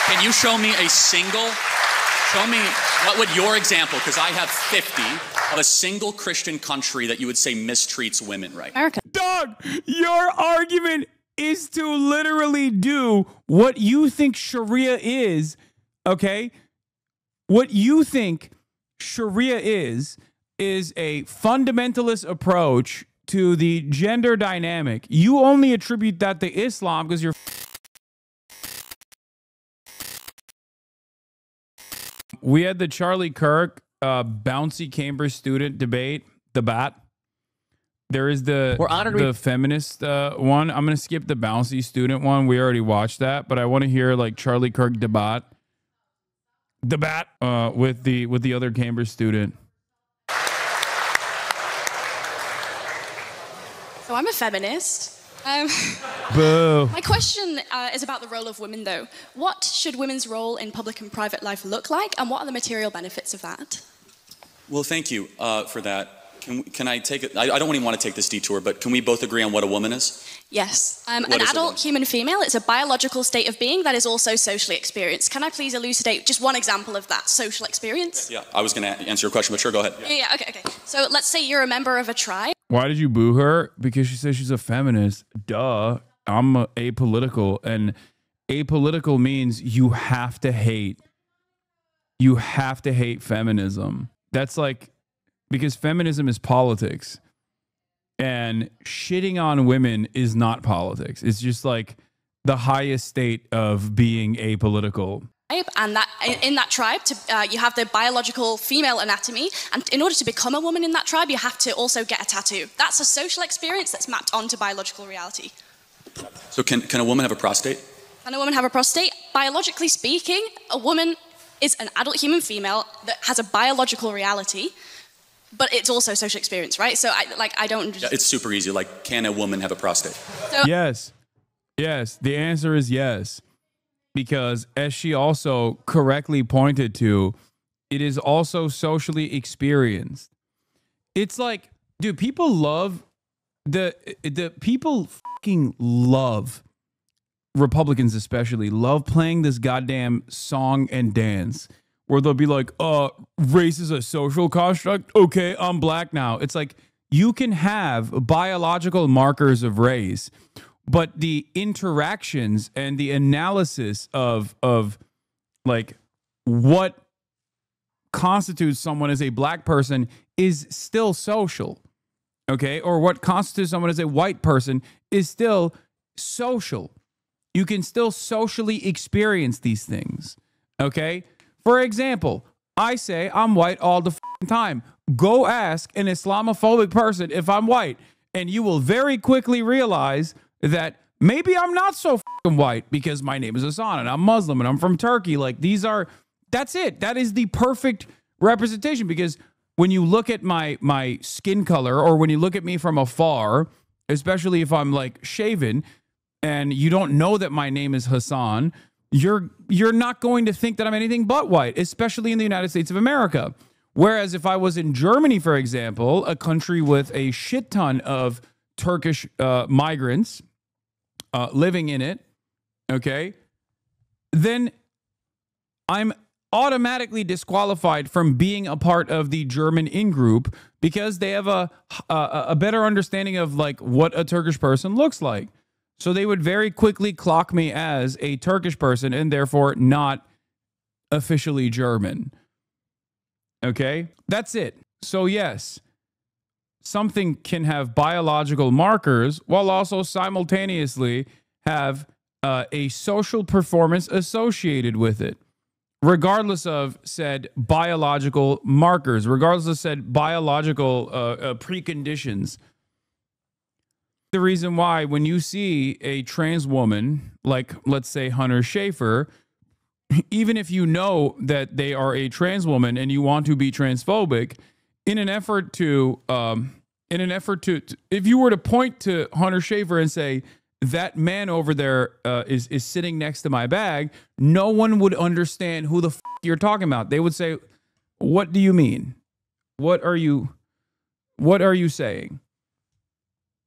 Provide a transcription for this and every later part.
Can you show me a single? Show me, what would your example, because I have 50, of a single Christian country that you would say mistreats women right now. America. Dog, your argument is to literally do what you think Sharia is, okay? What you think Sharia is a fundamentalist approach to the gender dynamic. You only attribute that to Islam because you're... We had the Charlie Kirk bouncy Cambridge student debate. There is the feminist one. I'm going to skip the bouncy student one. We already watched that, but I want to hear like Charlie Kirk debate with the other Cambridge student. So I'm a feminist. Boo. My question is about the role of women, though. What should women's role in public and private life look like, and what are the material benefits of that? Well, thank you for that. Can I take it? I don't even want to take this detour, but can we both agree on what a woman is? Yes. An adult human female, it's a biological state of being that is also socially experienced. Can I please elucidate just one example of that social experience? Yeah, I was going to answer your question, but sure, go ahead. Yeah, okay. So let's say you're a member of a tribe. Why did you boo her? Because she says she's a feminist. Duh. I'm apolitical, and apolitical means you have to hate feminism. That's like, because feminism is politics, and shitting on women is not politics. It's just like the highest state of being apolitical. And that in that tribe, you have the biological female anatomy, and in order to become a woman in that tribe, you have to also get a tattoo. That's a social experience that's mapped onto biological reality. So can a woman have a prostate? Can a woman have a prostate? Biologically speaking, a woman is an adult human female that has a biological reality, but it's also social experience, right? So I don't just... Yeah, it's super easy. Like, can a woman have a prostate? So Yes. The answer is yes. Because as she also correctly pointed to, it is also socially experienced. It's like, dude, people love the people fucking love, Republicans especially, love playing this goddamn song and dance where they'll be like, race is a social construct. Okay, I'm black now. It's like, you can have biological markers of race, but the interactions and the analysis of like what constitutes someone as a black person is still social, okay? Or what constitutes someone as a white person is still social. You can still socially experience these things, okay? For example, I say I'm white all the time. Go ask an Islamophobic person if I'm white, and you will very quickly realize that maybe I'm not so white because my name is Hasan and I'm Muslim and I'm from Turkey. Like, that's it. That is the perfect representation, because when you look at my skin color, or when you look at me from afar, especially if I'm like shaven and you don't know that my name is Hasan, you're not going to think that I'm anything but white, especially in the United States of America. Whereas if I was in Germany, for example, a country with a shit ton of Turkish migrants living in it, okay, then I'm automatically disqualified from being a part of the German in-group, because they have a better understanding of like what a Turkish person looks like. So they would very quickly clock me as a Turkish person and therefore not officially German. Okay, that's it. So yes, something can have biological markers while also simultaneously have a social performance associated with it, regardless of said biological markers, regardless of said biological preconditions. The reason why when you see a trans woman, like let's say Hunter Schafer, even if you know that they are a trans woman and you want to be transphobic, in an effort to, if you were to point to Hunter Schafer and say, that man over there is sitting next to my bag, no one would understand who the f you're talking about. They would say, what do you mean? What are you saying?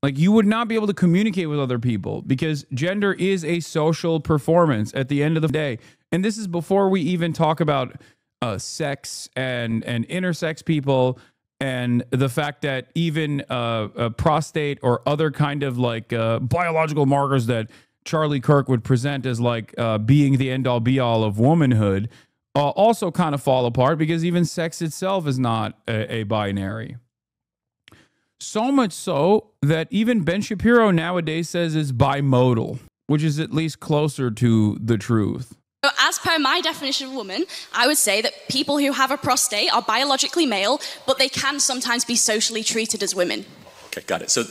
Like, you would not be able to communicate with other people because gender is a social performance at the end of the day. And this is before we even talk about sex and intersex people, and the fact that even a prostate or other kind of like biological markers that Charlie Kirk would present as like being the end all be all of womanhood also kind of fall apart, because even sex itself is not a binary. So much so that even Ben Shapiro nowadays says it's bimodal, which is at least closer to the truth. So as per my definition of woman, I would say that people who have a prostate are biologically male, but they can sometimes be socially treated as women. Okay, got it. So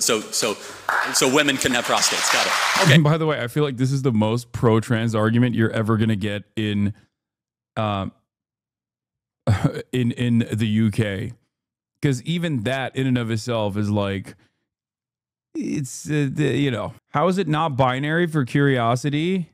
women can have prostates. Got it. Okay. And by the way, I feel like this is the most pro-trans argument you're ever gonna get in the UK, because even that in and of itself is like, it's you know, how is it not binary for curiosity?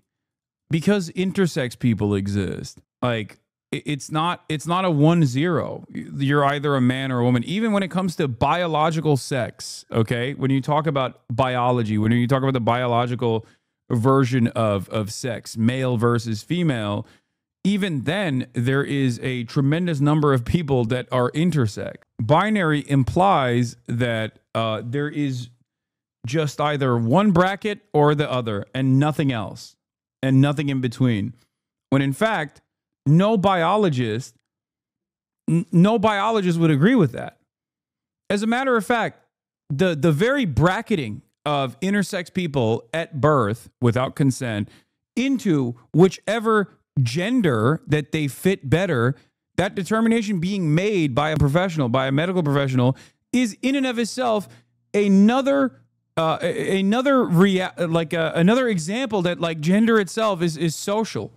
Because intersex people exist. Like, it's not a 1-0. You're either a man or a woman. Even when it comes to biological sex, okay? When you talk about biology, when you talk about the biological version of sex, male versus female, even then there is a tremendous number of people that are intersex. Binary implies that there is just either one bracket or the other and nothing else, and nothing in between. When in fact, no biologist would agree with that. As a matter of fact, the very bracketing of intersex people at birth without consent into whichever gender that they fit better, that determination being made by a professional, by a medical professional, is in and of itself another example that like gender itself is social.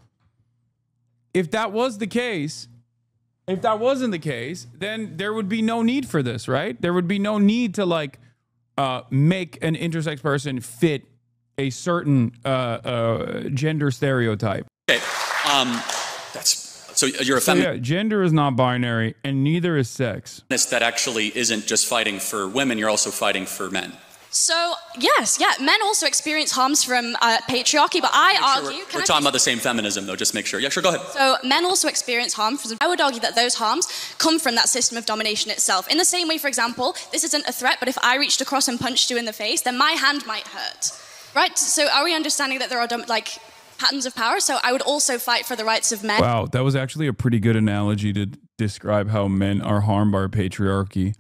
If that was the case, if that wasn't the case, then there would be no need for this, right? There would be no need to like make an intersex person fit a certain gender stereotype. Okay. So you're a feminist. So yeah, gender is not binary, and neither is sex. That actually isn't just fighting for women, you're also fighting for men. So, yes, men also experience harms from patriarchy, but I argue... We're talking about the same feminism, though, just make sure. Yeah, sure, go ahead. So, men also experience harm from... I would argue that those harms come from that system of domination itself. In the same way, for example, this isn't a threat, but if I reached across and punched you in the face, then my hand might hurt, right? So, are we understanding that there are, patterns of power? So, I would also fight for the rights of men. Wow, that was actually a pretty good analogy to describe how men are harmed by patriarchy.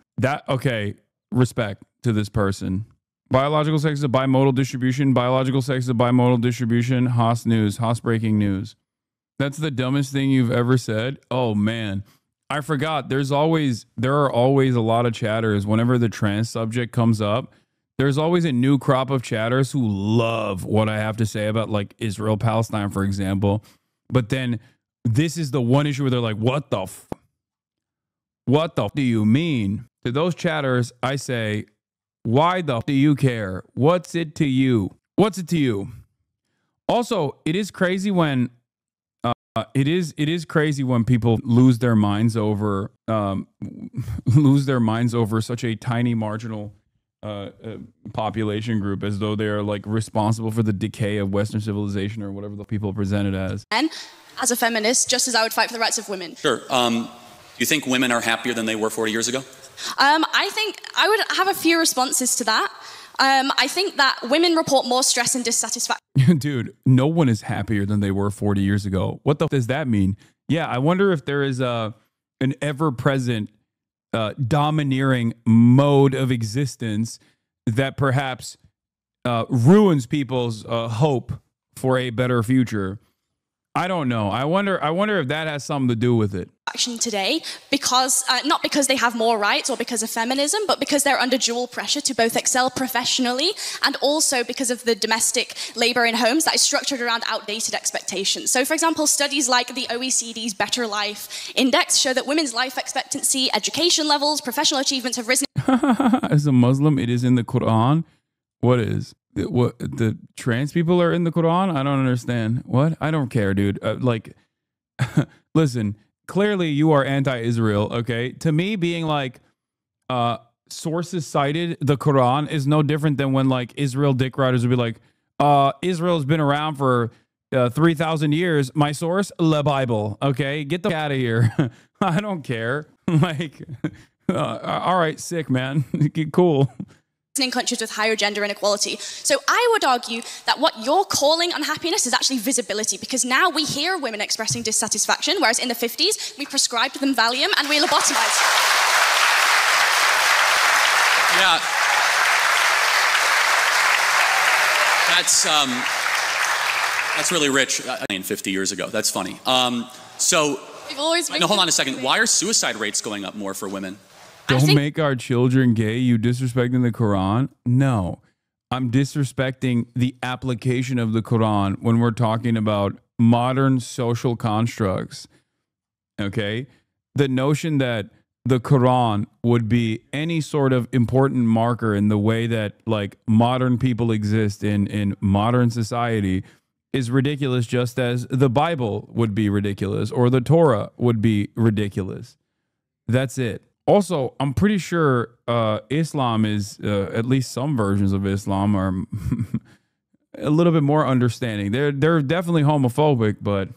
Okay, respect to this person. Biological sex is a bimodal distribution. Biological sex is a bimodal distribution. Haas news. Haas breaking news. That's the dumbest thing you've ever said. Oh, man. I forgot. There are always a lot of chatters. Whenever the trans subject comes up, there's always a new crop of chatters who love what I have to say about like Israel, Palestine, for example. But then this is the one issue where they're like, what the do you mean? To those chatters, I say, why the do you care? What's it to you? What's it to you? Also, it is crazy when it is crazy when people lose their minds over such a tiny marginal population group, as though they are like responsible for the decay of Western civilization or whatever the people present it as. And as a feminist, just as I would fight for the rights of women. Sure. Do you think women are happier than they were 40 years ago? I think I would have a few responses to that. I think that women report more stress and dissatisfaction. Dude, no one is happier than they were 40 years ago. What the does that mean? Yeah, I wonder if there is an ever-present domineering mode of existence that perhaps ruins people's hope for a better future. I don't know. I wonder if that has something to do with it. Today, because not because they have more rights or because of feminism, but because they're under dual pressure to both excel professionally and also because of the domestic labor in homes that is structured around outdated expectations. So, for example, studies like the OECD's Better Life Index show that women's life expectancy, education levels, professional achievements have risen. As a Muslim, it is in the Quran. What is? What the trans people are in the Quran? I don't understand. What? I don't care, dude. Listen, clearly you are anti-Israel, okay? To me, being like sources cited, the Quran, is no different than when like Israel dick riders would be like, Israel's been around for 3,000 years. My source, the Bible. Okay, get the out of here. I don't care. Like, all right, sick, man. Cool. In countries with higher gender inequality. So I would argue that what you're calling unhappiness is actually visibility, because now we hear women expressing dissatisfaction, whereas in the 50s, we prescribed them Valium and we lobotomized. Yeah. That's really rich. I mean, 50 years ago. That's funny. So, We've always been hold on a second. Why are suicide rates going up more for women? Don't make our children gay. You disrespecting the Quran? No. I'm disrespecting the application of the Quran when we're talking about modern social constructs. Okay? The notion that the Quran would be any sort of important marker in the way that like modern people exist in modern society is ridiculous, just as the Bible would be ridiculous or the Torah would be ridiculous. That's it. Also, I'm pretty sure Islam is, at least some versions of Islam are a little bit more understanding. They're definitely homophobic, but a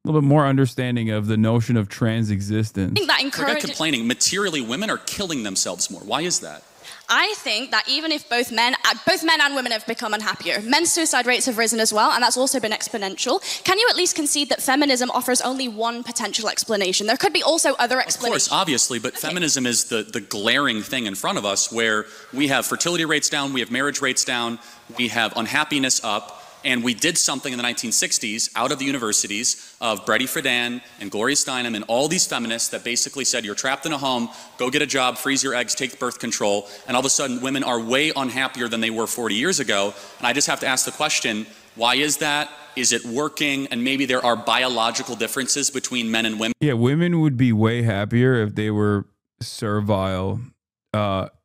little bit more understanding of the notion of trans existence. I think that Forget complaining. Materially, women are killing themselves more. Why is that? I think that even if both men and women have become unhappier, men's suicide rates have risen as well, and that's also been exponential. Can you at least concede that feminism offers only one potential explanation? There could be also other explanations. Of course, obviously, but feminism is the glaring thing in front of us, where we have fertility rates down, we have marriage rates down, we have unhappiness up. And we did something in the 1960s out of the universities of Brady Friedan and Gloria Steinem and all these feminists that basically said, you're trapped in a home, go get a job, freeze your eggs, take birth control. And all of a sudden, women are way unhappier than they were 40 years ago. And I just have to ask the question, why is that? Is it working? And maybe there are biological differences between men and women. Yeah, women would be way happier if they were servile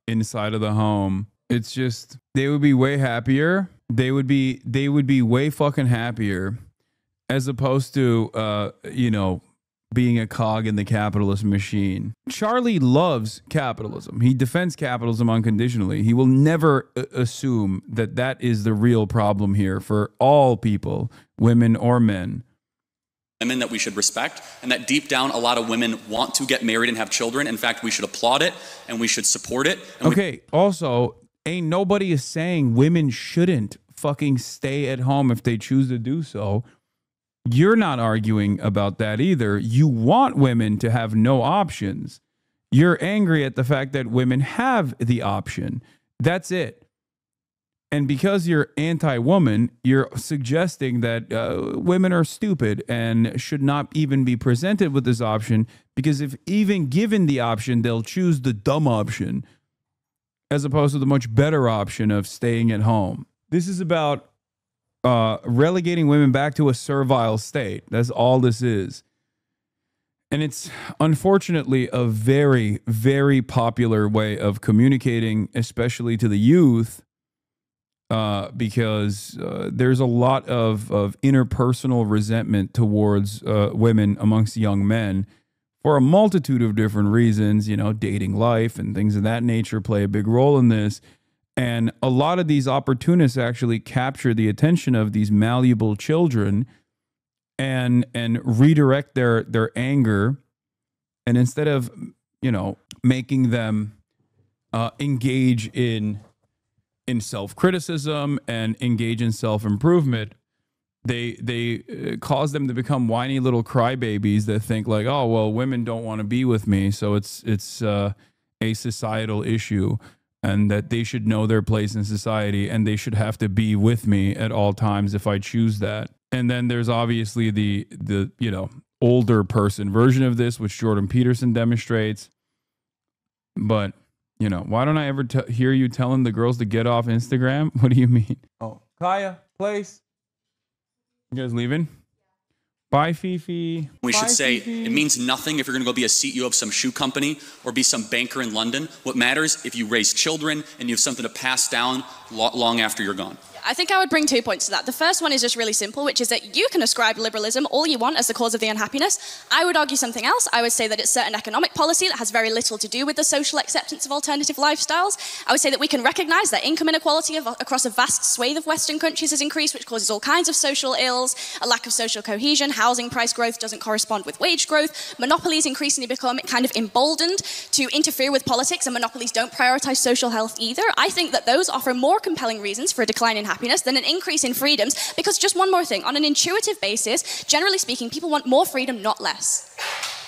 inside of the home. It's just, they would be way happier. They would be way fucking happier, as opposed to being a cog in the capitalist machine. Charlie loves capitalism. He defends capitalism unconditionally. He will never assume that that is the real problem here for all people, women or men. Women that we should respect, and that deep down a lot of women want to get married and have children. In fact, we should applaud it and we should support it. And also, ain't nobody is saying women shouldn't fucking stay at home if they choose to do so. You're not arguing about that either. You want women to have no options. You're angry at the fact that women have the option. That's it. And because you're anti-woman, you're suggesting that women are stupid and should not even be presented with this option, because if even given the option, they'll choose the dumb option as opposed to the much better option of staying at home. This is about relegating women back to a servile state. That's all this is. And it's unfortunately a very, very popular way of communicating, especially to the youth, because there's a lot of interpersonal resentment towards women amongst young men for a multitude of different reasons. Dating life and things of that nature play a big role in this. And a lot of these opportunists actually capture the attention of these malleable children and redirect their anger. And instead of, making them engage in self-criticism and engage in self-improvement, they cause them to become whiny little crybabies that think like, oh, well, women don't want to be with me, so it's a societal issue, and that they should know their place in society and they should have to be with me at all times if I choose that. And then there's obviously the older person version of this, which Jordan Peterson demonstrates. But, why don't I ever hear you telling the girls to get off Instagram? What do you mean? Oh, Kaya, place. You guys leaving? Bye, Fifi. We should say Fifi. it means nothing if you're going to go be a CEO of some shoe company or be some banker in London. What matters if you raise children and you have something to pass down long after you're gone. I think I would bring 2 points to that. The first one is just really simple, which is that you can ascribe liberalism all you want as the cause of the unhappiness. I would argue something else. I would say that it's certain economic policy that has very little to do with the social acceptance of alternative lifestyles. I would say that we can recognize that income inequality across a vast swathe of Western countries has increased, which causes all kinds of social ills, a lack of social cohesion, housing price growth doesn't correspond with wage growth, monopolies increasingly become kind of emboldened to interfere with politics, and monopolies don't prioritize social health either. I think that those offer more compelling reasons for a decline in happiness than an increase in freedoms, because just one more thing, on an intuitive basis, generally speaking, people want more freedom, not less.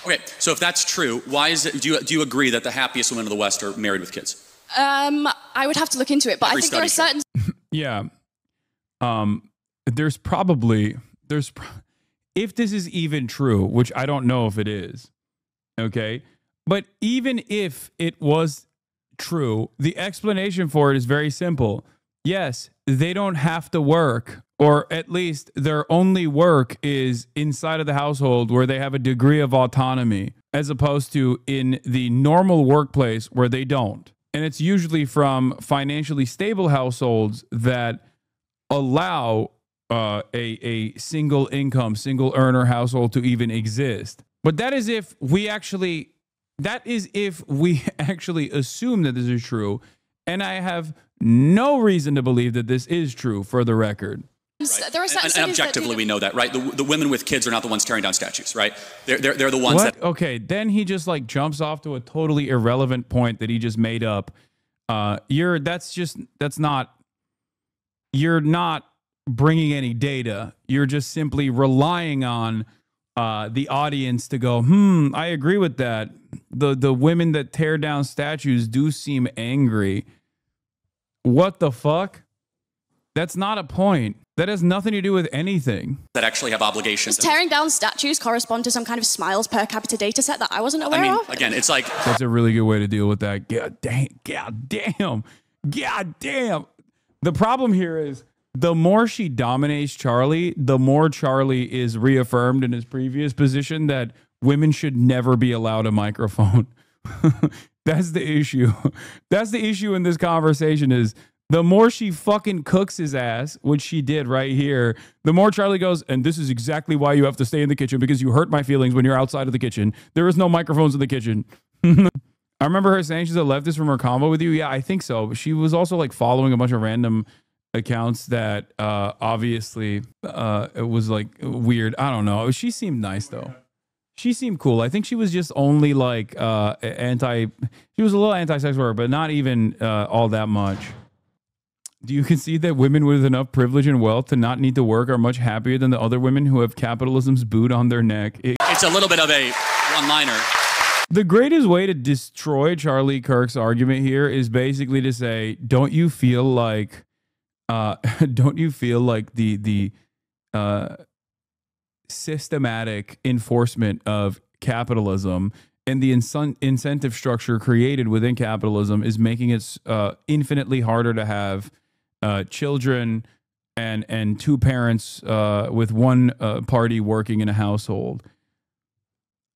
Okay, so if that's true, why is it, do you agree that the happiest women of the West are married with kids? I would have to look into it, but I think there are certain... Yeah. If this is even true, which I don't know if it is, okay? But even if it was true, the explanation for it is very simple. Yes, they don't have to work, or at least their only work is inside of the household where they have a degree of autonomy, as opposed to in the normal workplace where they don't. And it's usually from financially stable households that allow a single income, single earner household to even exist. But that is if we actually assume that this is true. And I have no reason to believe that this is true, for the record. Right. There are and objectively, we know that, right? The women with kids are not the ones tearing down statues, right? They're the ones that... Okay, then he just like jumps off to a totally irrelevant point that he just made up. You're not bringing any data. You're just simply relying on the audience to go, I agree with that. The women that tear down statues do seem angry. What the fuck? That's not a point. That has nothing to do with anything. That actually have obligations. Does tearing down statues correspond to some kind of smiles per capita data set that I wasn't aware of? Again, it's like... That's a really good way to deal with that. God damn. The problem here is the more she dominates Charlie, the more Charlie is reaffirmed in his previous position that women should never be allowed a microphone. That's the issue. That's the issue in this conversation is the more she fucking cooks his ass, which she did right here, the more Charlie goes, and this is exactly why you have to stay in the kitchen, because you hurt my feelings when you're outside of the kitchen. There is no microphones in the kitchen. I remember her saying she's a leftist from her convo with you. Yeah, I think so. She was also like following a bunch of random accounts that obviously it was like weird. I don't know. She seemed nice though. She seemed cool. I think she was just only like she was a little anti-sex worker, but not even all that much. Do you concede that women with enough privilege and wealth to not need to work are much happier than the other women who have capitalism's boot on their neck? It's a little bit of a one-liner. The greatest way to destroy Charlie Kirk's argument here is basically to say, don't you feel like the systematic enforcement of capitalism and the incentive structure created within capitalism is making it infinitely harder to have children and two parents with one party working in a household,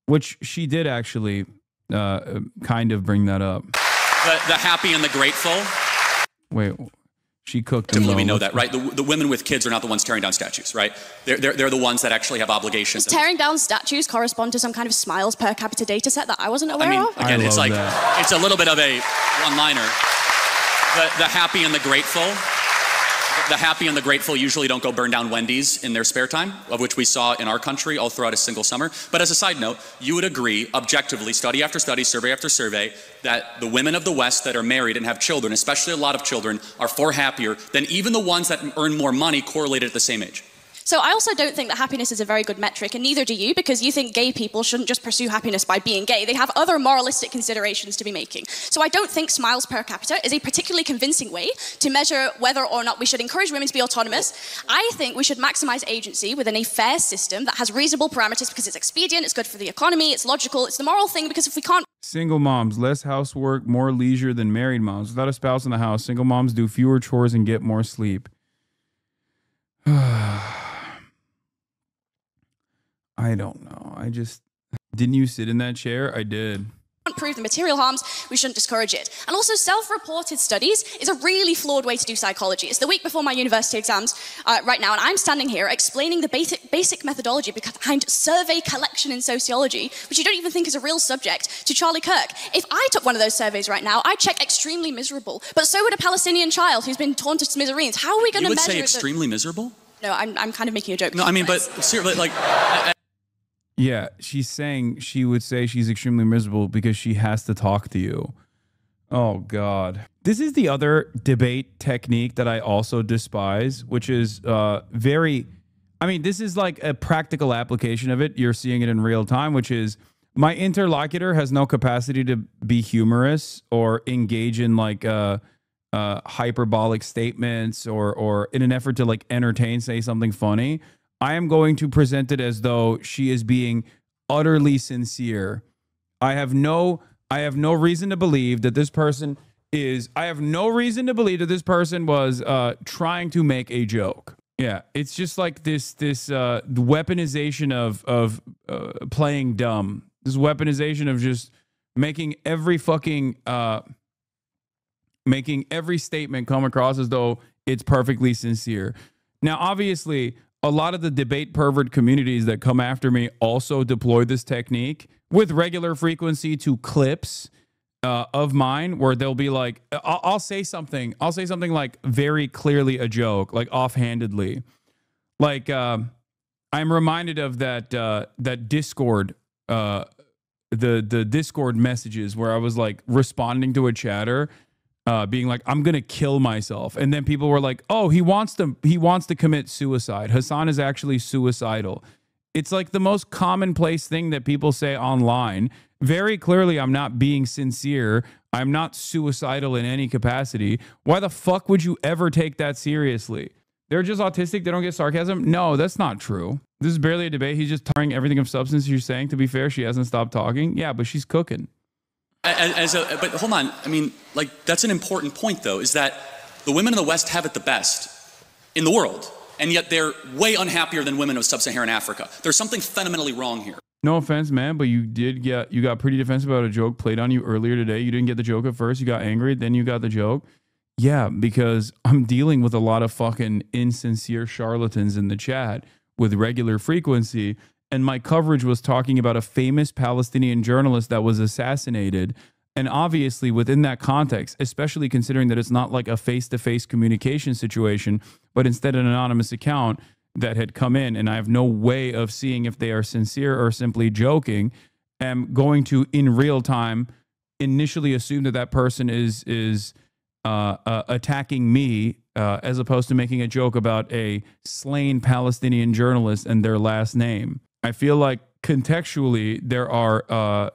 which she did actually kind of bring that up. The happy and the grateful. Wait, she cooked them. We know that, right? The women with kids are not the ones tearing down statues, right? They're the ones that actually have obligations. Does tearing down statues correspond to some kind of smiles per capita data set that I wasn't aware of? Again, it's like it's a little bit of a one-liner. The happy and the grateful. The happy and the grateful usually don't go burn down Wendy's in their spare time, of which we saw in our country all throughout a single summer. But as a side note, you would agree, objectively, study after study, survey after survey, that the women of the West that are married and have children, especially a lot of children, are far happier than even the ones that earn more money correlated at the same age. So I also don't think that happiness is a very good metric, and neither do you, because you think gay people shouldn't just pursue happiness by being gay. They have other moralistic considerations to be making. So I don't think smiles per capita is a particularly convincing way to measure whether or not we should encourage women to be autonomous. I think we should maximize agency within a fair system that has reasonable parameters because it's expedient, it's good for the economy, it's logical, it's the moral thing, because if we can't... Single moms, less housework, more leisure than married moms. Without a spouse in the house, single moms do fewer chores and get more sleep. I don't know. Didn't you sit in that chair? I did. Prove the material harms, we shouldn't discourage it. And also, self-reported studies is a really flawed way to do psychology. It's the week before my university exams right now, and I'm standing here explaining the basic methodology behind survey collection in sociology, which you don't even think is a real subject, to Charlie Kirk. If I took one of those surveys right now, I'd check extremely miserable. But so would a Palestinian child who's been torn to smithereens. How are we going to measure? You would say extremely miserable? No, I'm kind of making a joke. No, I mean, but seriously, like. Yeah, she's saying she would say she's extremely miserable because she has to talk to you. Oh, God. This is the other debate technique that I also despise, which is very... I mean, this is like a practical application of it. You're seeing it in real time, which is my interlocutor has no capacity to be humorous or engage in like hyperbolic statements or in an effort to like entertain, say something funny. I am going to present it as though she is being utterly sincere. I have no reason to believe that this person was trying to make a joke. Yeah, it's just like this weaponization of playing dumb. This weaponization of just making every statement come across as though it's perfectly sincere. Now, obviously, a lot of the debate pervert communities that come after me also deploy this technique with regular frequency to clips of mine where they'll be like, I'll say something like very clearly a joke, like offhandedly. Like I'm reminded of that Discord, the Discord messages where I was like responding to a chatter, being like, I'm gonna kill myself, and then people were like, oh, he wants to commit suicide. Hasan is actually suicidal. It's like the most commonplace thing that people say online. Very clearly, I'm not being sincere. I'm not suicidal in any capacity. Why the fuck would you ever take that seriously? They're just autistic. They don't get sarcasm. No, that's not true. This is barely a debate. He's just tarring everything of substance. You're saying, to be fair, she hasn't stopped talking. Yeah, but she's cooking. But hold on, I mean, like, that's an important point, though, is that the women in the West have it the best in the world, and yet they're way unhappier than women of sub-Saharan Africa. There's something fundamentally wrong here. No offense, man, but you got pretty defensive about a joke played on you earlier today. You didn't get the joke at first. You got angry, then you got the joke. Yeah, because I'm dealing with a lot of fucking insincere charlatans in the chat with regular frequency. And my coverage was talking about a famous Palestinian journalist that was assassinated. And obviously within that context, especially considering that it's not like a face-to-face communication situation, but instead an anonymous account that had come in, and I have no way of seeing if they are sincere or simply joking, am going to, in real time, initially assume that that person is attacking me as opposed to making a joke about a slain Palestinian journalist and their last name. I feel like contextually there are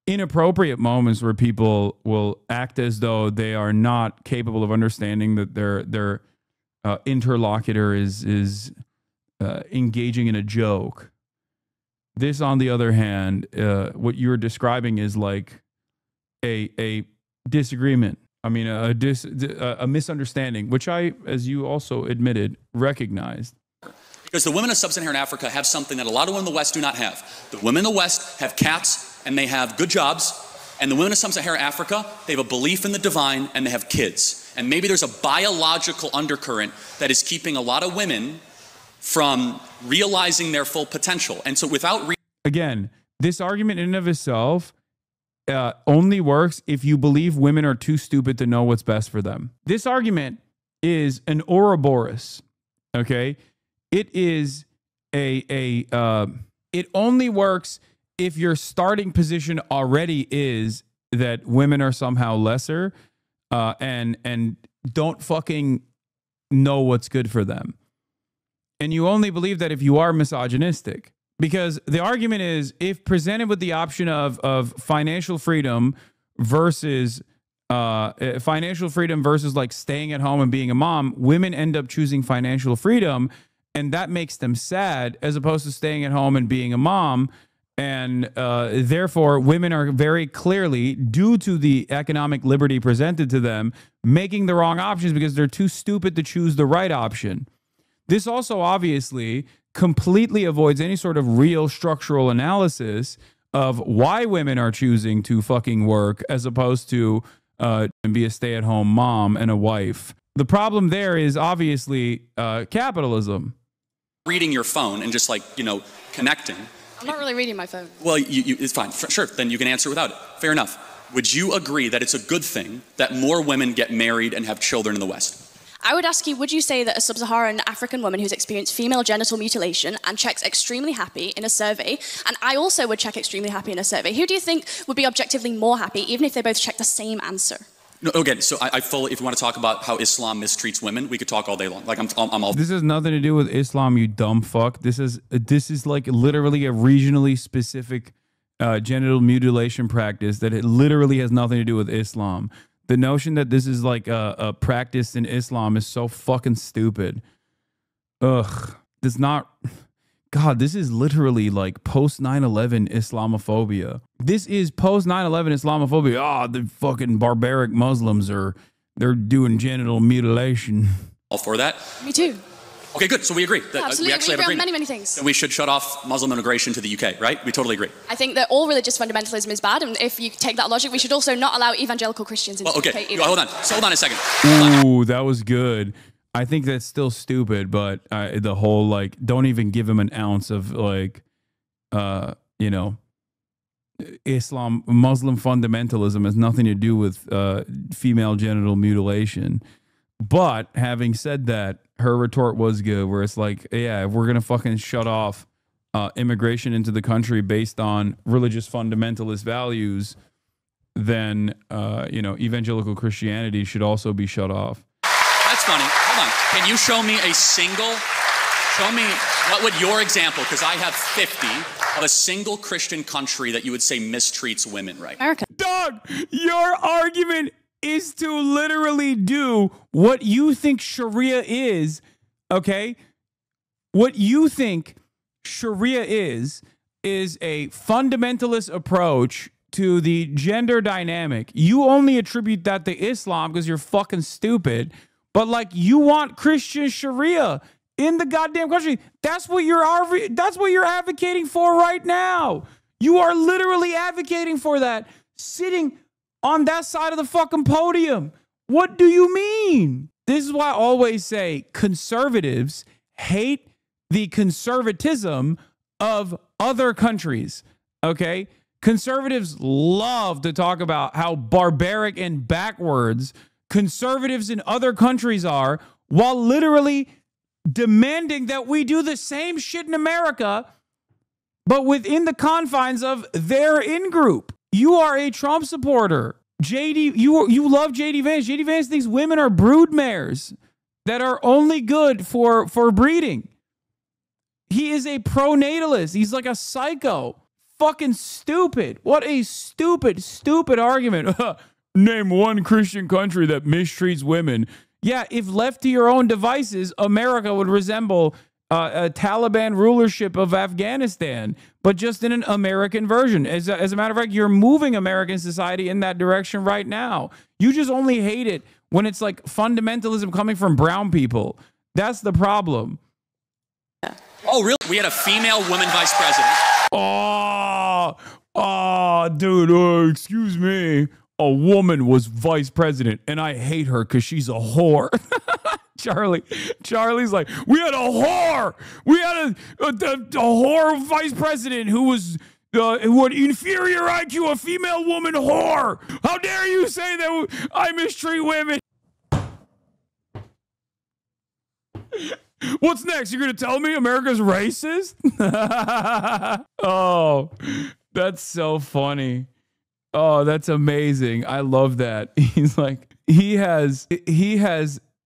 inappropriate moments where people will act as though they are not capable of understanding that their interlocutor is engaging in a joke. This, on the other hand, what you're describing is like a disagreement. I mean, a misunderstanding, which I, as you also admitted, recognized. Because the women of sub-Saharan Africa have something that a lot of women in the West do not have. The women in the West have cats and they have good jobs. And the women of sub-Saharan Africa, they have a belief in the divine and they have kids. And maybe there's a biological undercurrent that is keeping a lot of women from realizing their full potential. And so without... Again, this argument in and of itself only works if you believe women are too stupid to know what's best for them. This argument is an Ouroboros, okay? It is it only works if your starting position already is that women are somehow lesser and don't fucking know what's good for them. And you only believe that if you are misogynistic. Because the argument is, if presented with the option of financial freedom versus like staying at home and being a mom, women end up choosing financial freedom. And that makes them sad as opposed to staying at home and being a mom. And therefore, women are very clearly, due to the economic liberty presented to them, making the wrong options because they're too stupid to choose the right option. This also obviously completely avoids any sort of real structural analysis of why women are choosing to fucking work as opposed to be a stay-at-home mom and a wife. The problem there is obviously capitalism. Reading your phone and just like, connecting. I'm not really reading my phone. Well, it's fine. Sure, then you can answer without it. Fair enough. Would you agree that it's a good thing that more women get married and have children in the West? I would ask you, would you say that a sub-Saharan African woman who's experienced female genital mutilation and checks extremely happy in a survey, and I also would check extremely happy in a survey, who do you think would be objectively more happy, even if they both check the same answer? No, again, so I fully, if you want to talk about how Islam mistreats women, we could talk all day long. Like, I'm all... This has nothing to do with Islam, you dumb fuck. This is like literally a regionally specific genital mutilation practice that it literally has nothing to do with Islam. The notion that this is like a practice in Islam is so fucking stupid. Ugh. Does not... God, this is literally like post 9/11 Islamophobia. This is post 9/11 Islamophobia. Ah, the fucking barbaric Muslims they're doing genital mutilation. All for that? Me too. Okay, good. So we agree. Yeah, absolutely. We actually agree have on agreement. many things. And we should shut off Muslim immigration to the UK, right? We totally agree. I think that all religious fundamentalism is bad, and if you take that logic, we should also not allow evangelical Christians into the UK either. Hold on. So hold on a second. Ooh, that was good. I think that's still stupid, but the whole like, don't even give him an ounce of like, Muslim fundamentalism has nothing to do with female genital mutilation. But having said that, her retort was good, where it's like, yeah, if we're gonna fucking shut off immigration into the country based on religious fundamentalist values, then evangelical Christianity should also be shut off. That's funny. Hold on. Can you show me what would your example, because I have 50, of a single Christian country that you would say mistreats women, right? America. Dog, your argument is to literally do what you think Sharia is, okay? What you think Sharia is a fundamentalist approach to the gender dynamic. You only attribute that to Islam because you're fucking stupid. But like, you want Christian Sharia in the goddamn country. That's what you're advocating for right now. You are literally advocating for that, sitting on that side of the fucking podium. What do you mean? This is why I always say conservatives hate the conservatism of other countries. Okay? Conservatives love to talk about how barbaric and backwards conservatives in other countries are, while literally demanding that we do the same shit in America, but within the confines of their in-group. You are a Trump supporter. You love JD Vance. JD Vance thinks women are broodmares that are only good for breeding. He is a pronatalist. He's like a psycho. Fucking stupid. What a stupid argument. Name one Christian country that mistreats women. Yeah, if left to your own devices, America would resemble a Taliban rulership of Afghanistan, but just in an American version. As a matter of fact, you're moving American society in that direction right now. You just only hate it when it's like fundamentalism coming from brown people. That's the problem. Oh, really? We had a female woman vice president. Dude, excuse me. A woman was vice president, and I hate her because she's a whore. Charlie's like, we had a whore. We had a whore vice president who was what inferior IQ, a female woman whore. How dare you say that I mistreat women? What's next? You're going to tell me America's racist? Oh, that's so funny. Oh, that's amazing. I love that. He's like, he has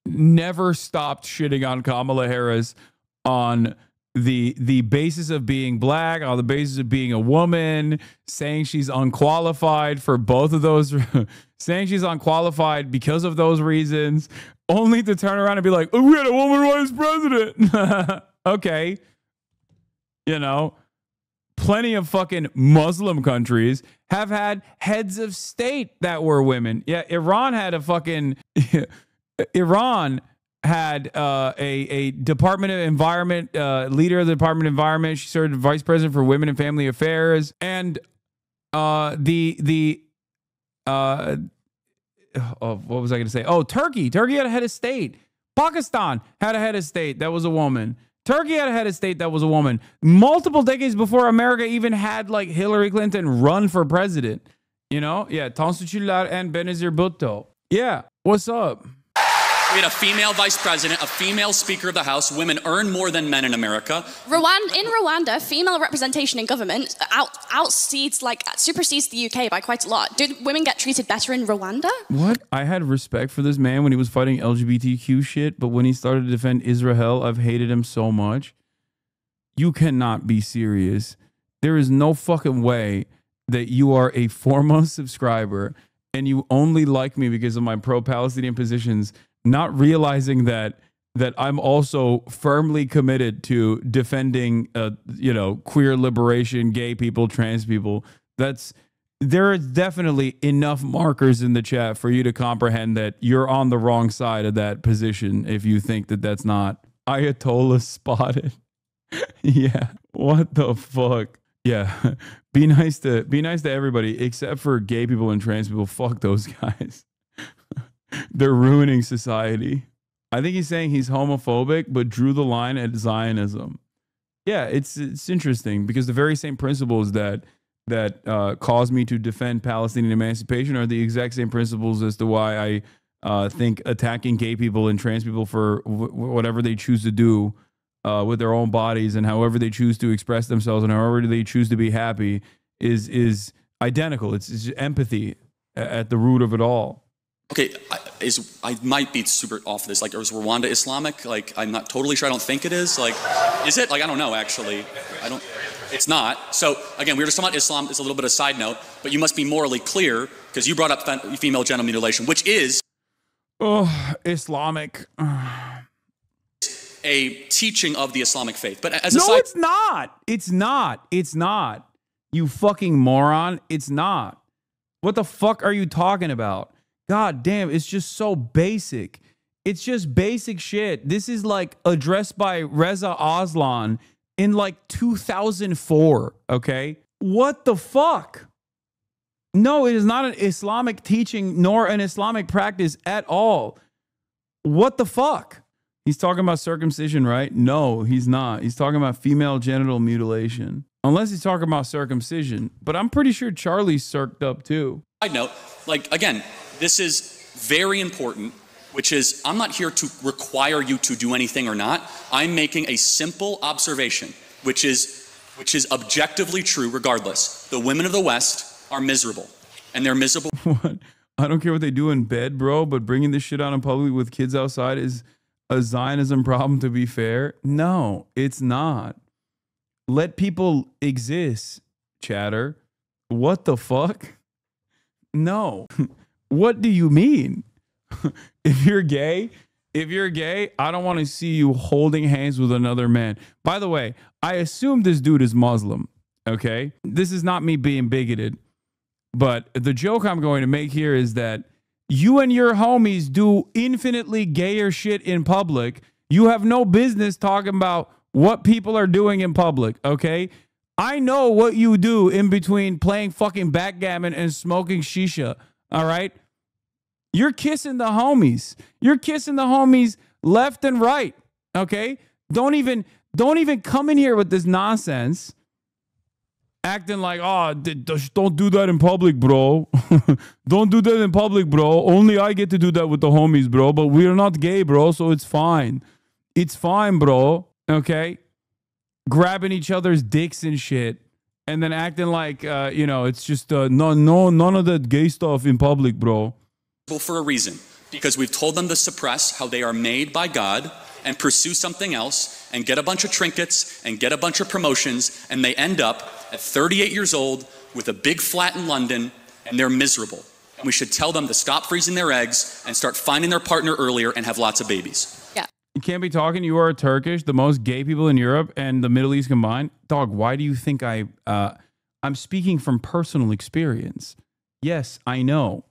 never stopped shitting on Kamala Harris on the basis of being black, on the basis of being a woman, saying she's unqualified for both of those, saying she's unqualified because of those reasons, only to turn around and be like, oh, we had a woman vice president. Okay. Plenty of fucking Muslim countries have had heads of state that were women. Yeah, Iran had had a Department of Environment, leader of the Department of Environment. She served as vice president for Women and Family Affairs. And what was I going to say? Oh, Turkey. Turkey had a head of state. Pakistan had a head of state that was a woman. Turkey had a head of state that was a woman. Multiple decades before America even had like Hillary Clinton run for president. You know? Yeah. Tansu and Benazir Bhutto. Yeah. What's up? We had a female vice president, a female speaker of the House. Women earn more than men in America. In Rwanda, female representation in government supersedes the UK by quite a lot. Did women get treated better in Rwanda? What? I had respect for this man when he was fighting LGBTQ shit, but when he started to defend Israel, I've hated him so much. You cannot be serious. There is no fucking way that you are a foremost subscriber and you only like me because of my pro-Palestinian positions, not realizing that I'm also firmly committed to defending, queer liberation, gay people, trans people. There is definitely enough markers in the chat for you to comprehend that you're on the wrong side of that position if you think that that's not Ayatollah spotted. Yeah, what the fuck? Yeah, be nice to everybody except for gay people and trans people. Fuck those guys. They're ruining society. I think he's saying he's homophobic, but drew the line at Zionism. Yeah, it's interesting because the very same principles that caused me to defend Palestinian emancipation are the exact same principles as to why I think attacking gay people and trans people for whatever they choose to do with their own bodies and however they choose to express themselves and however they choose to be happy is identical. It's empathy at the root of it all. Okay, I might be super off this. Like, is Rwanda Islamic? Like, I'm not totally sure. I don't think it is. Like, is it? Like, I don't know, actually. It's not. So, again, we were just talking about Islam. It's a little bit of a side note, but you must be morally clear because you brought up female genital mutilation, which is... Oh, Islamic. A teaching of the Islamic faith. But as it's not. It's not. It's not. You fucking moron. It's not. What the fuck are you talking about? God damn, it's just so basic. It's just basic shit. This is like addressed by Reza Aslan in like 2004, okay? What the fuck? No, it is not an Islamic teaching nor an Islamic practice at all. What the fuck? He's talking about circumcision, right? No, he's not. He's talking about female genital mutilation. Unless he's talking about circumcision. But I'm pretty sure Charlie's circed up too. Side note, like, again, this is very important, which is I'm not here to require you to do anything or not. I'm making a simple observation, which is objectively true regardless. The women of the West are miserable, and they're miserable. What? I don't care what they do in bed, bro, but bringing this shit out in public with kids outside is a Zionism problem, to be fair. No, it's not. Let people exist, chatter. What the fuck? No. What do you mean? If you're gay, I don't want to see you holding hands with another man. By the way, I assume this dude is Muslim, okay? This is not me being bigoted, but the joke I'm going to make here is that you and your homies do infinitely gayer shit in public. You have no business talking about what people are doing in public, okay? I know what you do in between playing fucking backgammon and smoking shisha. All right. You're kissing the homies. You're kissing the homies left and right. Okay. Don't even come in here with this nonsense. Acting like, oh, don't do that in public, bro. Don't do that in public, bro. Only I get to do that with the homies, bro. But we're not gay, bro. So it's fine. It's fine, bro. Okay. Grabbing each other's dicks and shit. And then acting like, it's just none of that gay stuff in public, bro. For a reason, because we've told them to suppress how they are made by God and pursue something else and get a bunch of trinkets and get a bunch of promotions, and they end up at 38 years old with a big flat in London, and they're miserable. And we should tell them to stop freezing their eggs and start finding their partner earlier and have lots of babies. Yeah. You can't be talking. You are Turkish, the most gay people in Europe and the Middle East combined. Dog, why do you think I'm speaking from personal experience? Yes, I know.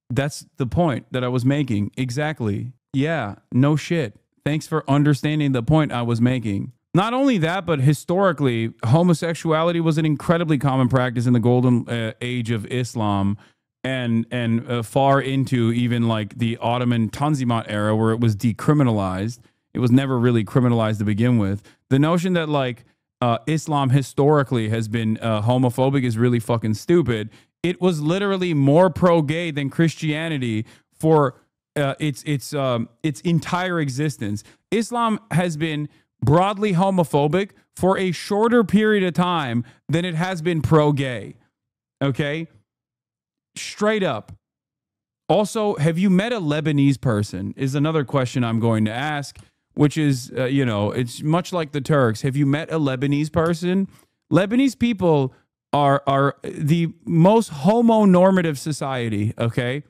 That's the point that I was making. Exactly. Yeah, no shit. Thanks for understanding the point I was making. Not only that, but historically, homosexuality was an incredibly common practice in the golden age of Islam, and far into even like the Ottoman Tanzimat era, where it was decriminalized. It was never really criminalized to begin with. The notion that like Islam historically has been homophobic is really fucking stupid. It was literally more pro-gay than Christianity for its entire existence. Islam has been broadly homophobic for a shorter period of time than it has been pro-gay. Okay? Straight up. Also, have you met a Lebanese person is another question I'm going to ask, which is, it's much like the Turks. Have you met a Lebanese person? Lebanese people are the most homonormative society, okay?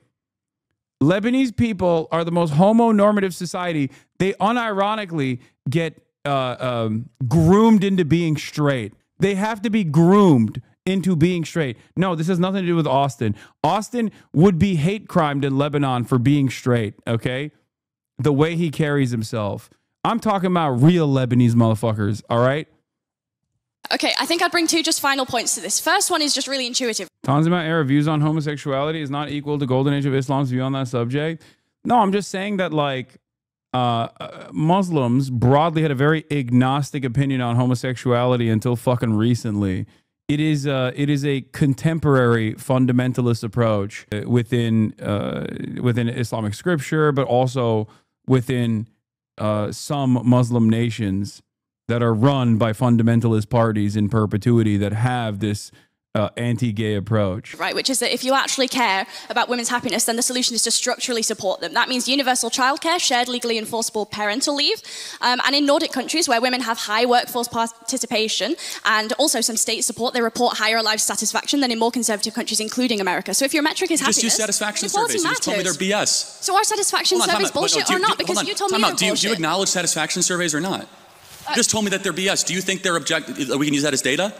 Lebanese people are the most homonormative society. They unironically get groomed into being straight. They have to be groomed into being straight. No, this has nothing to do with Austin. Austin would be hate crimed in Lebanon for being straight, okay? The way he carries himself. I'm talking about real Lebanese motherfuckers, all right? Okay, I think I'd bring two just final points to this. First one is just really intuitive. Tanzimat era views on homosexuality is not equal to Golden Age of Islam's view on that subject. No, I'm just saying that like Muslims broadly had a very agnostic opinion on homosexuality until fucking recently. It is a contemporary fundamentalist approach within Islamic scripture, but also within some Muslim nations that are run by fundamentalist parties in perpetuity that have this anti-gay approach. Right, which is that if you actually care about women's happiness, then the solution is to structurally support them. That means universal childcare, shared legally enforceable parental leave, and in Nordic countries where women have high workforce participation and also some state support, they report higher life satisfaction than in more conservative countries, including America. So if your metric is happiness, just use satisfaction surveys. You just told me they're BS. So are satisfaction surveys bullshit or not? Because you told me they're bullshit. Do you acknowledge satisfaction surveys or not? You just told me that they're BS. Do you think they're we can use that as data?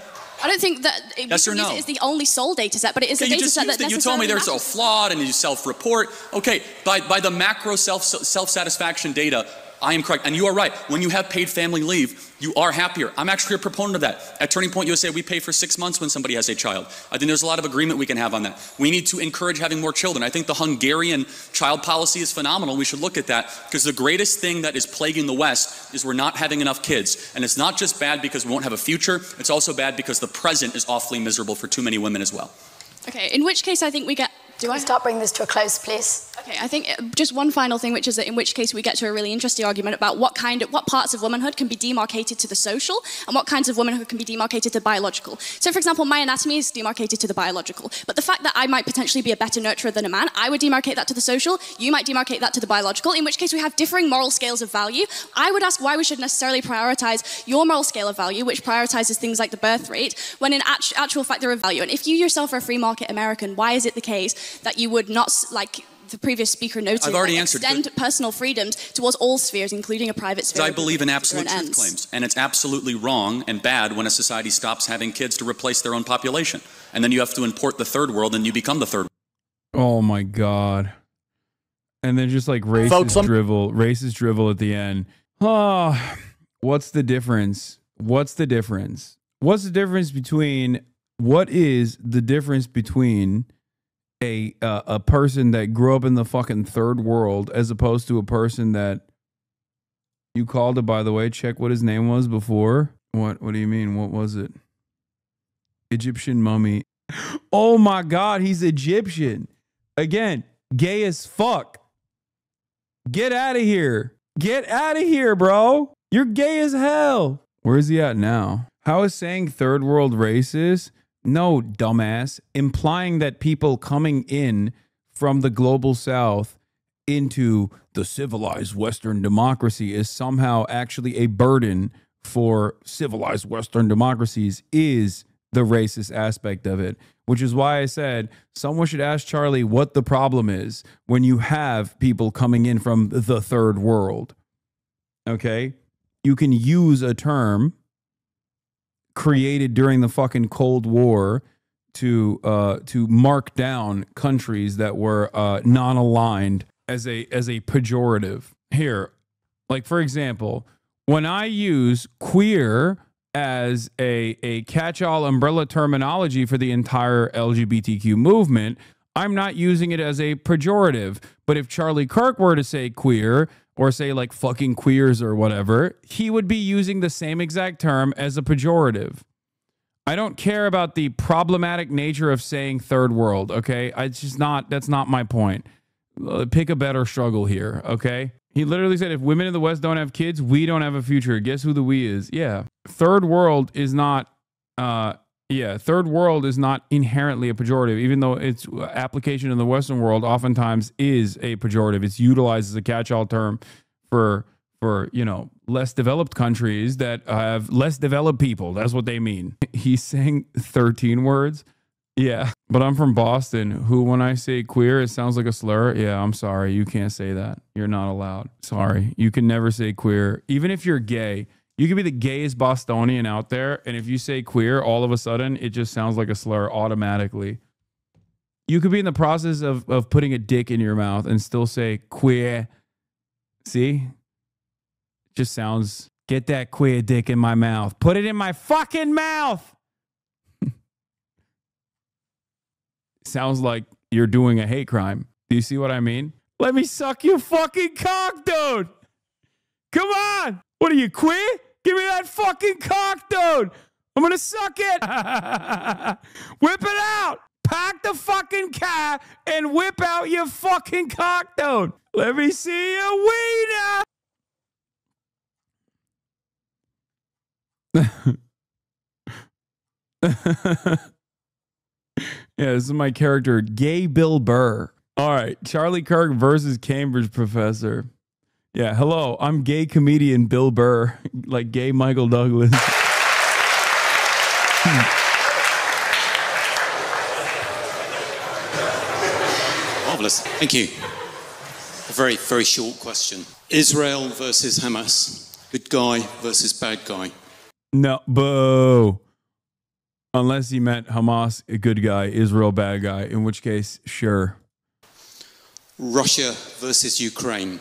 I don't think that yes or no? It is the only sole data set, but it is a data set that necessarily you told me they're so flawed and you self-report. Okay, by the macro self-satisfaction data, I am correct. And you are right. When you have paid family leave, you are happier. I'm actually a proponent of that. At Turning Point USA, we pay for 6 months when somebody has a child. I think there's a lot of agreement we can have on that. We need to encourage having more children. I think the Hungarian child policy is phenomenal. We should look at that because the greatest thing that is plaguing the West is we're not having enough kids. And it's not just bad because we won't have a future. It's also bad because the present is awfully miserable for too many women as well. Okay, in which case I think we get... Do I start bringing this to a close, please? Okay, I think just one final thing, which is that in which case we get to a really interesting argument about what parts of womanhood can be demarcated to the social and what kinds of womanhood can be demarcated to biological. So, for example, my anatomy is demarcated to the biological, but the fact that I might potentially be a better nurturer than a man, I would demarcate that to the social, you might demarcate that to the biological, in which case we have differing moral scales of value. I would ask why we should necessarily prioritize your moral scale of value, which prioritizes things like the birth rate, when in actual fact they're of value. And if you yourself are a free market American, why is it the case that you would not, like the previous speaker noted, I've already answered extend personal freedoms towards all spheres, including a private sphere? I believe in absolute truth claims, and it's absolutely wrong and bad when a society stops having kids to replace their own population. And then you have to import the third world and you become the third. Oh my God. And then just like racist drivel at the end. Oh, what's the difference? What is the difference between a person that grew up in the fucking third world as opposed to a person that you called it, by the way? Check what his name was before. What do you mean? What was it? Egyptian mummy. Oh my God, he's Egyptian. Again, gay as fuck. Get out of here. Get out of here, bro. You're gay as hell. Where is he at now? How is saying third world racist? No, dumbass. Implying that people coming in from the global south into the civilized Western democracy is somehow actually a burden for civilized Western democracies is the racist aspect of it, which is why I said someone should ask Charlie what the problem is when you have people coming in from the third world. Okay? You can use a term created during the fucking Cold War to mark down countries that were non-aligned as a pejorative. here, like for example, when I use queer as a catch-all umbrella terminology for the entire LGBTQ movement, I'm not using it as a pejorative. But if Charlie Kirk were to say queer or say like fucking queers or whatever, he would be using the same exact term as a pejorative. I don't care about the problematic nature of saying third world, okay? That's not my point. Pick a better struggle here, okay? He literally said, if women in the West don't have kids, we don't have a future. Guess who the we is? Yeah. Third world is not, third world is not inherently a pejorative, even though its application in the Western world oftentimes is a pejorative. It's utilized as a catch-all term for less developed countries that have less developed people. That's what they mean. He's saying 13 words. Yeah, but I'm from Boston, who when I say queer, it sounds like a slur. Yeah, I'm sorry. You can't say that. You're not allowed. Sorry. You can never say queer. Even if you're gay, you could be the gayest Bostonian out there. And if you say queer, all of a sudden, it just sounds like a slur automatically. You could be in the process of putting a dick in your mouth and still say queer. See? Just sounds, get that queer dick in my mouth. Put it in my fucking mouth. Sounds like you're doing a hate crime. Do you see what I mean? Let me suck your fucking cock, dude. Come on. What are you, queer? Give me that fucking cock, dude. I'm going to suck it. Whip it out. Pack the fucking car and whip out your fucking cock, dude. Let me see your wiener. Yeah, this is my character, Gay Bill Burr. All right, Charlie Kirk versus Cambridge professor. Yeah, hello, I'm gay comedian Bill Burr, like gay Michael Douglas. Marvelous, thank you. A very, very short question. Israel versus Hamas. Good guy versus bad guy. No, boo. Unless he meant Hamas, a good guy, Israel, bad guy, in which case, sure. Russia versus Ukraine.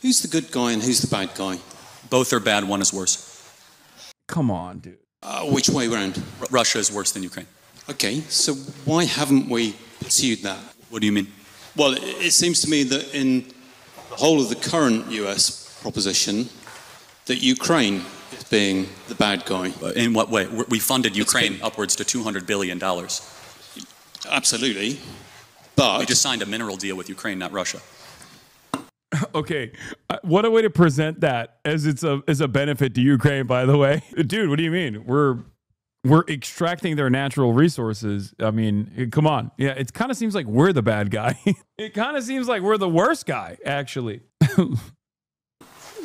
Who's the good guy and who's the bad guy? Both are bad, one is worse. Come on, dude. Which way round? Russia is worse than Ukraine. Okay, so why haven't we pursued that? What do you mean? Well, it seems to me that in the whole of the current US proposition, that Ukraine is being the bad guy. In what way? We funded Ukraine upwards to $200 billion. Absolutely. But we just signed a mineral deal with Ukraine, not Russia. Okay, what a way to present that as it's a benefit to Ukraine, by the way. Dude, what do you mean? We're extracting their natural resources. I mean, come on. Yeah, it kind of seems like we're the bad guy. It kind of seems like we're the worst guy, actually.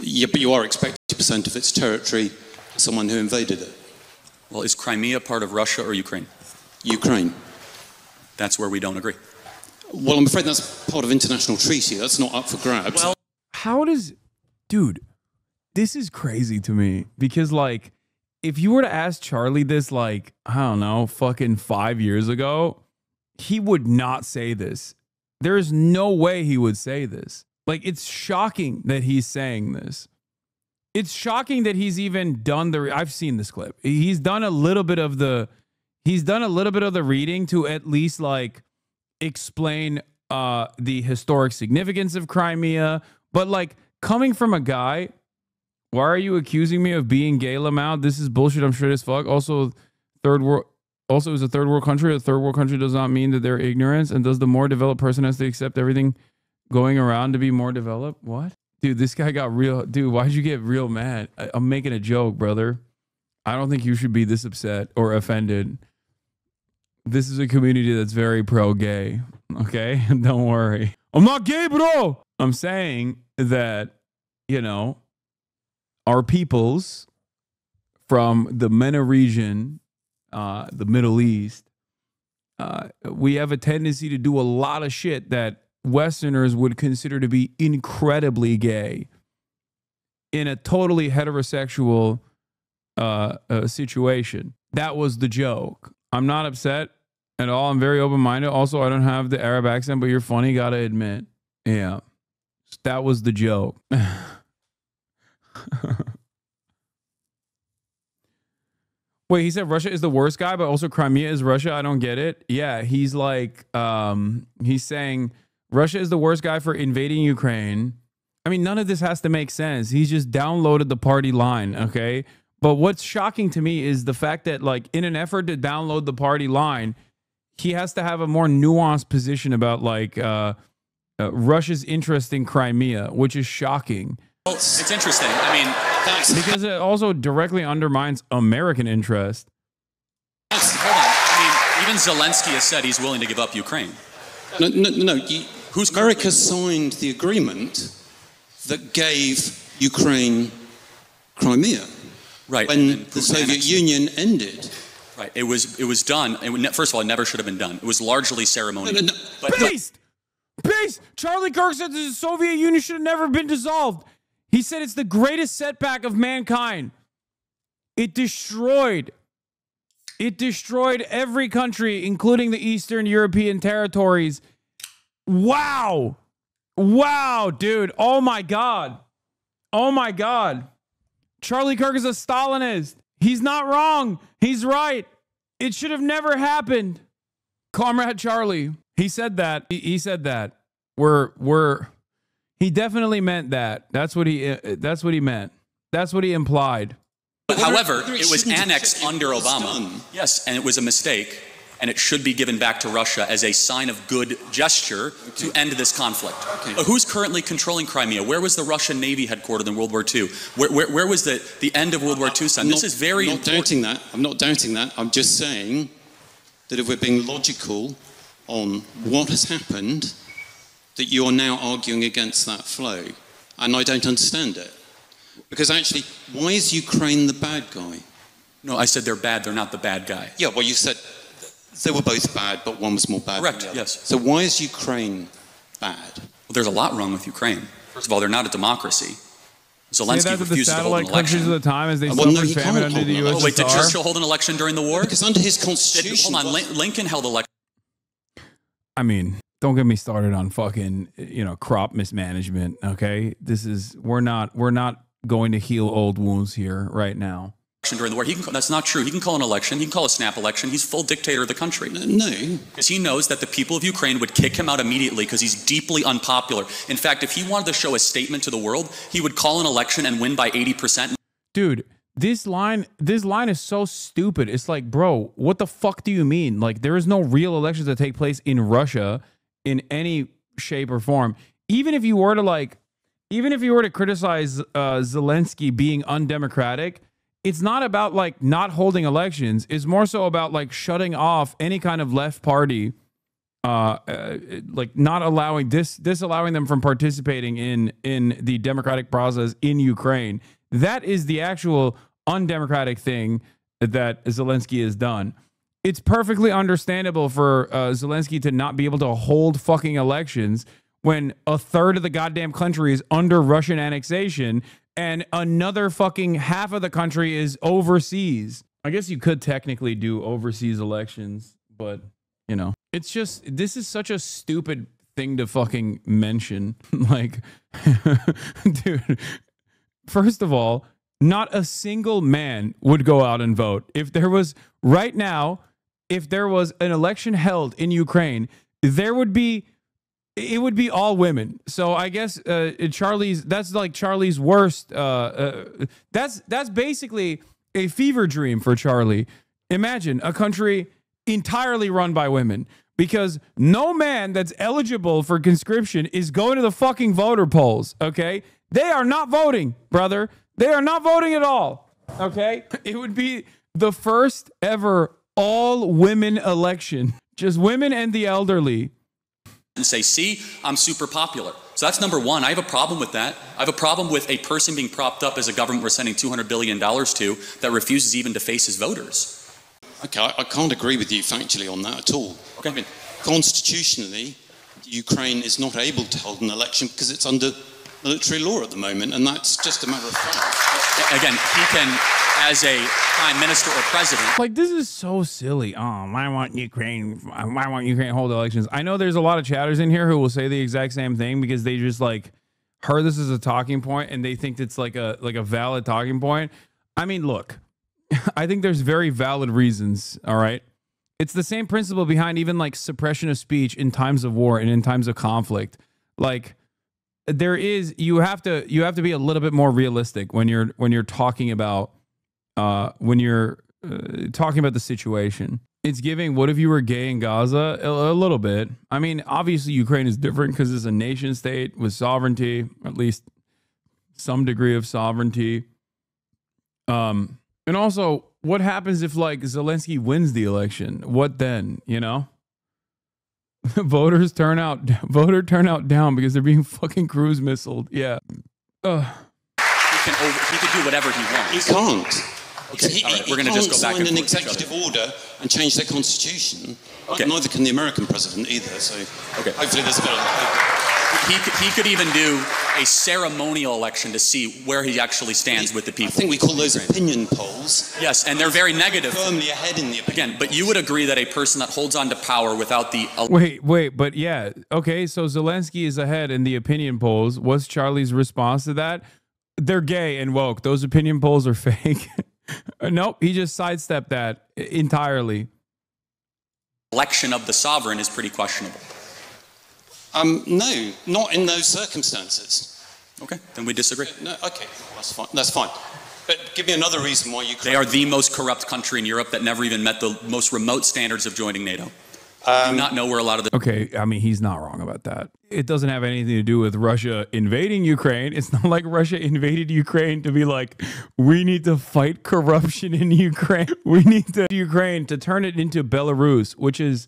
Yeah, but you are expecting 2% of its territory to someone who invaded it. Well, is Crimea part of Russia or Ukraine? Ukraine. That's where we don't agree. Well, I'm afraid that's part of international treaty. That's not up for grabs. Well, how does... Dude, this is crazy to me. Because, like, if you were to ask Charlie this, like, I don't know, fucking 5 years ago, he would not say this. There is no way he would say this. Like, it's shocking that he's saying this. It's shocking that he's even done the... I've seen this clip. He's done a little bit of the... He's done a little bit of the reading to at least, like, explain the historic significance of Crimea. But, like, coming from a guy... Why are you accusing me of being gay, Lamau? This is bullshit. I'm straight as fuck. Also, third world... Also, is a third world country. A third world country does not mean that they're ignorant. And does the more developed person has to accept everything going around to be more developed? What? Dude, this guy got real... Dude, why'd you get real mad? I'm making a joke, brother. I don't think you should be this upset or offended. This is a community that's very pro-gay. Okay? Don't worry. I'm not gay, bro! I'm saying that, you know, our peoples from the MENA region, the Middle East, we have a tendency to do a lot of shit that Westerners would consider to be incredibly gay in a totally heterosexual situation. That was the joke. I'm not upset at all. I'm very open-minded. Also, I don't have the Arab accent, but you're funny, gotta admit. Yeah. That was the joke. Wait, he said Russia is the worst guy, but also Crimea is Russia. I don't get it. Yeah, he's like, he's saying Russia is the worst guy for invading Ukraine. I mean, none of this has to make sense. He's just downloaded the party line, okay? But what's shocking to me is the fact that, like, in an effort to download the party line, he has to have a more nuanced position about, like, Russia's interest in Crimea, which is shocking. Well, it's interesting. I mean, because it also directly undermines American interest. Hold on. I mean, even Zelensky has said he's willing to give up Ukraine. No. America signed the agreement that gave Ukraine Crimea. Right. When the Soviet Union ended. Right. It was done. First of all, it never should have been done. It was largely ceremonial. Beast! Charlie Kirk said the Soviet Union should have never been dissolved. He said it's the greatest setback of mankind. It destroyed every country, including the Eastern European territories. Wow. Wow, dude. Oh my God. Charlie Kirk is a Stalinist. He's not wrong. He's right. It should have never happened. Comrade Charlie. He said that. He said that. He definitely meant that. That's what he meant. That's what he implied. However, it was annexed under Obama. Yes, and it was a mistake, and it should be given back to Russia as a sign of good gesture to end this conflict. But who's currently controlling Crimea? Where was the Russian Navy headquartered in World War II? Where was the end of World War II? This is very important. I'm not doubting that. I'm just saying that if we're being logical on what has happened, that you're now arguing against that flow. And I don't understand it. Because actually, why is Ukraine the bad guy? No, I said they're bad. They're not the bad guy. Yeah, well, you said they were both bad, but one was more bad Correct, than the other. yes. So why is Ukraine bad? Well, there's a lot wrong with Ukraine. First of all, they're not a democracy. Zelensky the refuses to hold an satellite countries election. of the time as they Well, no, suffered he famine can't under the hold an USSR. Oh, wait, did Churchill hold an election during the war? Because under his constitution... Hold on, Lincoln held election. I mean, don't get me started on fucking, crop mismanagement, okay? We're not going to heal old wounds here right now. During the war, that's not true. He can call an election. He can call a snap election. He's full dictator of the country. No. Because he knows that the people of Ukraine would kick him out immediately because he's deeply unpopular. In fact, if he wanted to show a statement to the world, he would call an election and win by 80%. Dude, this line is so stupid. It's like, bro, what the fuck do you mean? Like, there is no real elections that take place in Russia in any shape or form. Even if you were to criticize Zelensky being undemocratic, it's not about like not holding elections. It's more so about like shutting off any kind of left party, like not allowing disallowing them from participating in the democratic process in Ukraine. That is the actual undemocratic thing that Zelensky has done. It's perfectly understandable for Zelensky to not be able to hold fucking elections when a third of the goddamn country is under Russian annexation and another fucking half of the country is overseas. I guess you could technically do overseas elections, but, it's just, this is such a stupid thing to fucking mention. Like, dude, first of all, not a single man would go out and vote. If there was, right now, if there was an election held in Ukraine, it would be all women. So I guess that's like Charlie's worst. That's basically a fever dream for Charlie. Imagine a country entirely run by women, because no man that's eligible for conscription is going to the fucking voter polls. Okay, they are not voting, brother. They are not voting at all. Okay, it would be the first ever all women election, just women and the elderly. And say, see, I'm super popular. So that's number one. I have a problem with that. I have a problem with a person being propped up as a government we're sending $200 billion to that refuses even to face his voters. Okay, I can't agree with you factually on that at all. Okay. I mean, constitutionally, Ukraine is not able to hold an election because it's under military law at the moment, and that's just a matter of fact. Again, he can, as a prime minister or president. Like, this is so silly. I want Ukraine to hold elections. I know there's a lot of chatters in here who will say the exact same thing because they just like, heard this as a talking point and they think it's like a valid talking point. I mean, look, I think there's very valid reasons, all right? It's the same principle behind even like suppression of speech in times of war and in times of conflict. Like you have to be a little bit more realistic when you're talking about talking about the situation. It's giving, what if you were gay in Gaza? A little bit. I mean, obviously Ukraine is different because it's a nation state with sovereignty, at least some degree of sovereignty. And also, what happens if like Zelensky wins the election? What then? You know, voter turnout down because they're being fucking cruise missiled. Yeah. He could do whatever he wants. He can't. Okay, all right, we're going to just go back and sign an forth executive order and change their constitution. Okay. Neither can the American president either. So hopefully there's a bit of He could even do a ceremonial election to see where he actually stands with the people. I think we call those opinion polls. Yes, and they're very negative. Firmly ahead in the opinion Again, but you would agree that a person that holds on to power without the... Wait, but yeah. Okay, so Zelensky is ahead in the opinion polls. What's Charlie's response to that? They're gay and woke. Those opinion polls are fake. Nope, he just sidestepped that entirely. Election of the sovereign is pretty questionable. No, not in those circumstances. Okay, then we disagree. No, okay, that's fine. That's fine. But give me another reason why you... They are the most corrupt country in Europe that never even met the most remote standards of joining NATO. Do not know where a lot of the... Okay, I mean, he's not wrong about that. It doesn't have anything to do with Russia invading Ukraine. It's not like Russia invaded Ukraine to be like, we need to fight corruption in Ukraine. We need to Ukraine to turn it into Belarus, which is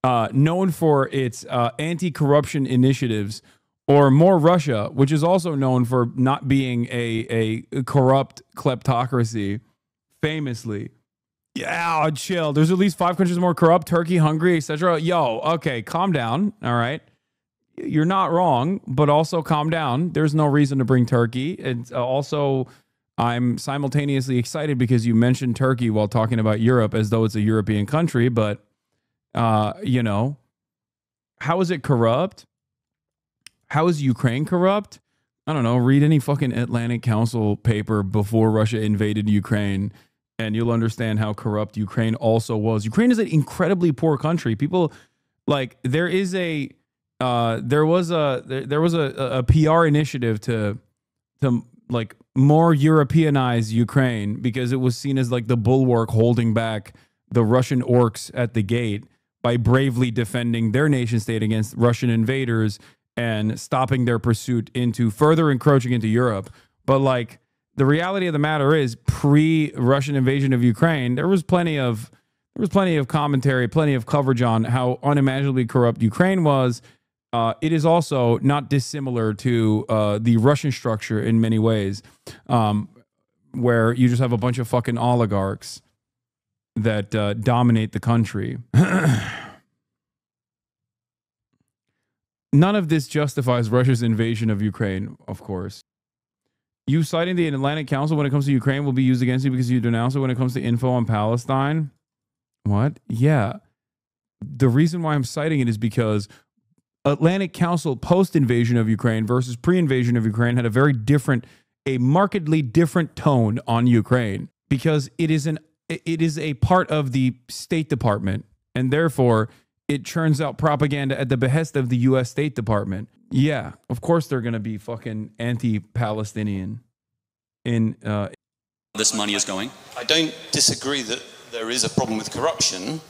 known for its anti-corruption initiatives, or more Russia, which is also known for not being a corrupt kleptocracy, famously. Yeah, chill. There's at least 5 countries more corrupt: Turkey, Hungary, etc. Yo, okay, calm down. All right, you're not wrong, but also calm down. There's no reason to bring Turkey. And also, I'm simultaneously excited because you mentioned Turkey while talking about Europe as though it's a European country. But you know, how is it corrupt? How is Ukraine corrupt? I don't know. Read any fucking Atlantic Council paper before Russia invaded Ukraine, and you'll understand how corrupt Ukraine also was. Ukraine is an incredibly poor country. People like there was a PR initiative to like more Europeanize Ukraine because it was seen as like the bulwark holding back the Russian orcs at the gate by bravely defending their nation state against Russian invaders and stopping their pursuit into further encroaching into Europe. But like, the reality of the matter is, pre-Russian invasion of Ukraine, there was plenty of commentary, plenty of coverage on how unimaginably corrupt Ukraine was. It is also not dissimilar to the Russian structure in many ways, where you just have a bunch of fucking oligarchs that dominate the country. None of this justifies Russia's invasion of Ukraine, of course. You citing the Atlantic Council when it comes to Ukraine will be used against you because you denounce it when it comes to info on Palestine? What? Yeah. The reason why I'm citing it is because Atlantic Council post-invasion of Ukraine versus pre-invasion of Ukraine had a markedly different tone on Ukraine because it is a part of the State Department, and therefore it churns out propaganda at the behest of the U.S. State Department. Yeah, of course they're going to be fucking anti-Palestinian in this money is going. I don't disagree that there is a problem with corruption,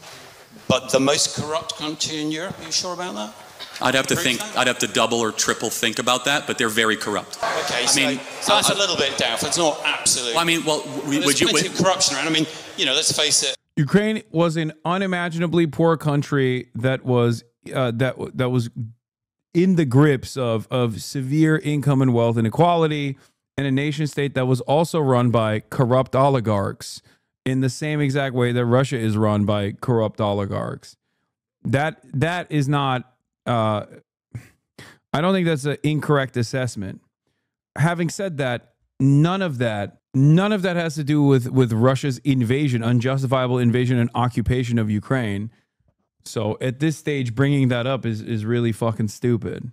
but the most corrupt country in Europe, are you sure about that? I'd have to think, I'd have to double or triple think about that, but they're very corrupt. Okay, so that's a little bit doubtful. It's not absolute. Well, I mean, well, there's plenty of corruption around. I mean, you know, let's face it. Ukraine was an unimaginably poor country that was that was in the grips of severe income and wealth inequality, and a nation state that was also run by corrupt oligarchs in the same exact way that Russia is run by corrupt oligarchs. That is not. I don't think that's an incorrect assessment. Having said that, none of that has to do with Russia's invasion, unjustifiable invasion and occupation of Ukraine. So at this stage, bringing that up is really fucking stupid.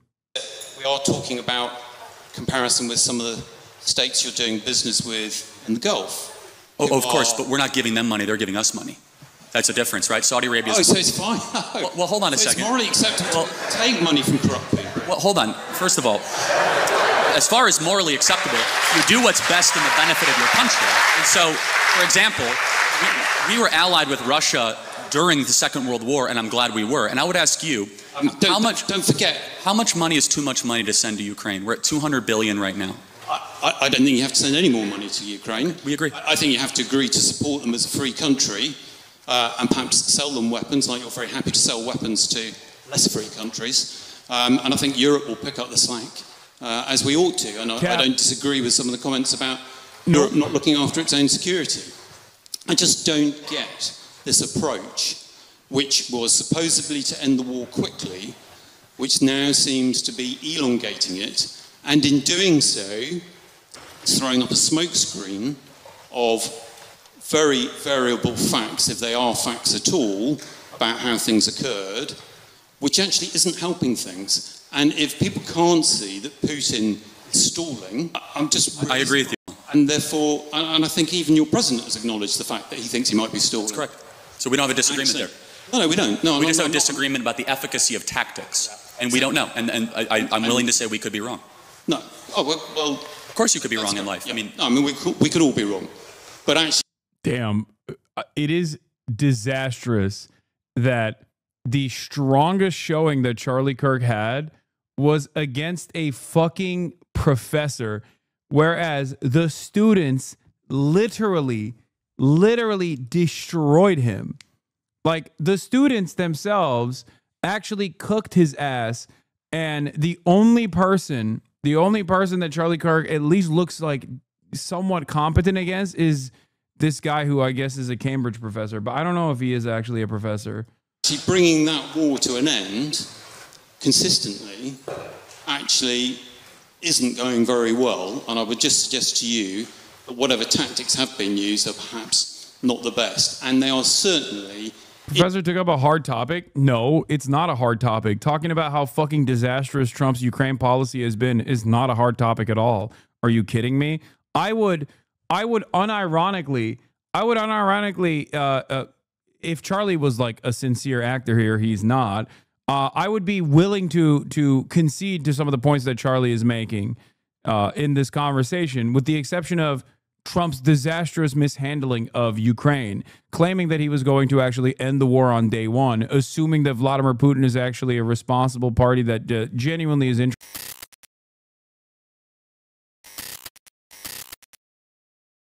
We are talking about comparison with some of the states you're doing business with in the Gulf. Oh, of course, but we're not giving them money, they're giving us money. That's a difference, right? Saudi Arabia is... Oh, so it's fine. Well, hold on a second. It's morally acceptable to take money from corrupt people. Well, hold on. First of all, as far as morally acceptable, you do what's best in the benefit of your country. And so, for example, we were allied with Russia during the Second World War, and I'm glad we were. And I would ask you, don't forget. How much money is too much money to send to Ukraine? We're at 200 billion right now. I don't think you have to send any more money to Ukraine. We agree. I think you have to agree to support them as a free country and perhaps sell them weapons, like you're very happy to sell weapons to less free countries. And I think Europe will pick up the slack, as we ought to. And I don't disagree with some of the comments about Europe not looking after its own security. I just don't get this approach, which was supposedly to end the war quickly, which now seems to be elongating it, and in doing so, throwing up a smokescreen of very variable facts, if they are facts at all, about how things occurred, which actually isn't helping things. And if people can't see that Putin is stalling, I agree with you. And therefore, and I think even your president has acknowledged the fact that he thinks he might be stalling. That's correct. So we don't have a disagreement there. No, we don't. No, we just have a disagreement about the efficacy of tactics. And we don't know. And I'm willing to say we could be wrong. No. Oh, well, of course you could be wrong in life. Yeah. I mean, we could all be wrong. But actually... Damn. It is disastrous that the strongest showing that Charlie Kirk had was against a fucking professor, whereas the students literally destroyed him. Like, the students themselves actually cooked his ass, and the only person that Charlie Kirk at least looks like somewhat competent against is this guy who I guess is a Cambridge professor, but I don't know if he is actually a professor. Bringing that war to an end consistently actually isn't going very well, and I would just suggest to you that whatever tactics have been used are perhaps not the best, and they are certainly... Professor took up a hard topic. No, it's not a hard topic. Talking about how fucking disastrous Trump's Ukraine policy has been is not a hard topic at all. Are you kidding me? I would unironically, if Charlie was like a sincere actor here, he's not. I would be willing to concede to some of the points that Charlie is making in this conversation, with the exception of Trump's disastrous mishandling of Ukraine, claiming that he was going to actually end the war on day one, assuming that Vladimir Putin is actually a responsible party that genuinely is interested